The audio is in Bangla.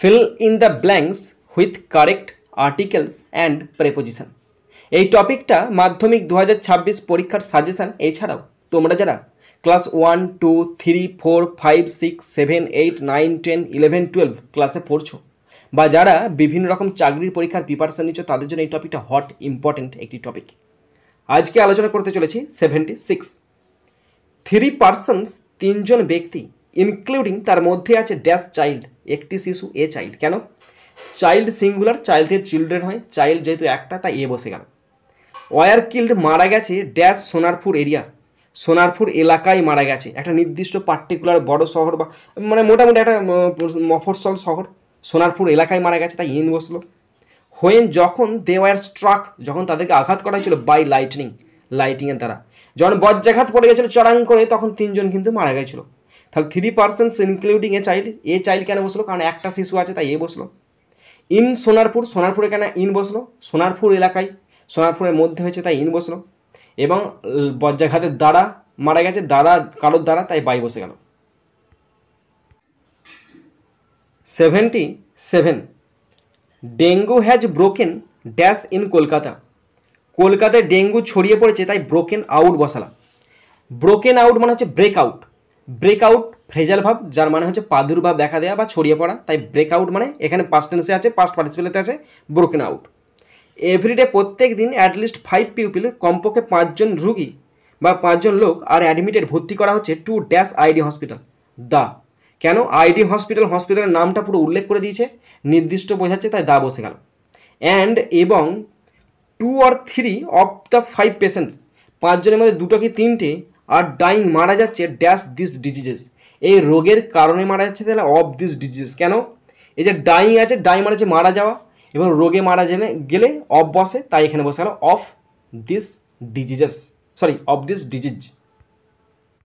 Fill in the blanks with correct articles and preposition. এই টপিকটা মাধ্যমিক 2026 পরীক্ষার সাজেশান। এছাড়াও তোমরা যারা ক্লাস 1, 2, 3, 4, 5, 6, 7, 8, 9, 10, 11, 12 ক্লাসে পড়ছো বা যারা বিভিন্ন রকম চাকরির পরীক্ষার প্রিপারেশন নিচ্ছ তাদের জন্য এই টপিকটা হট ইম্পর্টেন্ট একটি টপিক। আজকে আলোচনা করতে চলেছি 76 3 পার্সনস, তিনজন ব্যক্তি, ইনক্লুডিং তার মধ্যে আছে ড্যাশ চাইল্ড, একটি শিশু, এ চাইল্ড। কেন চাইল্ড সিঙ্গুলার, চাইল্ড থেকে চিলড্রেন হয়, চাইল্ড যেহেতু একটা তাই এ বসে গেল। ওয়ার কিল্ড, মারা গেছে ড্যাশ সোনারপুর এরিয়া, সোনারপুর এলাকায় মারা গেছে, একটা নির্দিষ্ট পার্টিকুলার বড় শহর বা মানে মোটামুটি একটা মফস্বল শহর, সোনারপুর এলাকায় মারা গেছে তাই ইন বসলো। হোয়েন, যখন দে ওয়ার স্ট্রাক, যখন তাদেরকে আঘাত করা হয়েছিল বাই লাইটনিং, লাইটিংয়ের দ্বারা, যখন বজ্রাঘাত পড়ে গেছিলো চড়াং করে তখন তিনজন কিন্তু মারা গেছিলো। তাহলে 3 persons including a child, a child কেন বসলো? কারণ একটা শিশু আছে তাই এ বসলো। ইন সোনারপুর, সোনারপুরে কেন ইন বসলো? সোনারপুর এলাকায়, সোনারপুরের মধ্যে হয়েছে তাই ইন বসলো। এবং বজ্রাঘাতের দ্বারা মারা গেছে, দ্বারা কারোর দ্বারা, তাই বাই বসে গেল। 77 dengue has broken dash in Kolkata, কলকাতায় ডেঙ্গু ছড়িয়ে পড়েছে তাই ব্রোকেন আউট বসালাম। ব্রোকেন আউট মানে হচ্ছে break out, break out phrasal ভাব যার মানে হচ্ছে প্রাদুর্ভাব দেখা দেওয়া বা ছড়িয়ে পড়া, তাই ব্রেক আউট মানে এখানে পাস্ট টেন্সে আছে, পাস্ট পার্টিসিপেলেতে আছে ব্রোকেন আউট। এভরিডে, প্রত্যেক দিন, অ্যাটলিস্ট 5 পিউপিল, কমপক্ষে 5 জন রুগী বা 5 জন লোক আর অ্যাডমিটেড, ভর্তি করা হচ্ছে টু ড্যাশ আইডি হসপিটাল, দা। কেন আইডি হসপিটাল, হসপিটালের নামটা পুরো উল্লেখ করে দিয়েছে, নির্দিষ্ট বোঝাচ্ছে তাই দা বসে গেল। অ্যান্ড এবং 2 or 3 অফ দ্য 5 পেশেন্টস, 5 জনের মধ্যে 2 কি 3টে আর ডাইং, মারা যাচ্ছে ড্যাশ দিস ডিজিজেস, এই রোগের কারণে মারা যাচ্ছে। তাহলে অফ দিস ডিজিজেস, কেন এই যে ডাইং আছে, ডাই মানে হচ্ছে মারা যাওয়া, এবং রোগে মারা গেলে অফ বসে তাই এখানে বসে গেল of this diseases, sorry of this disease.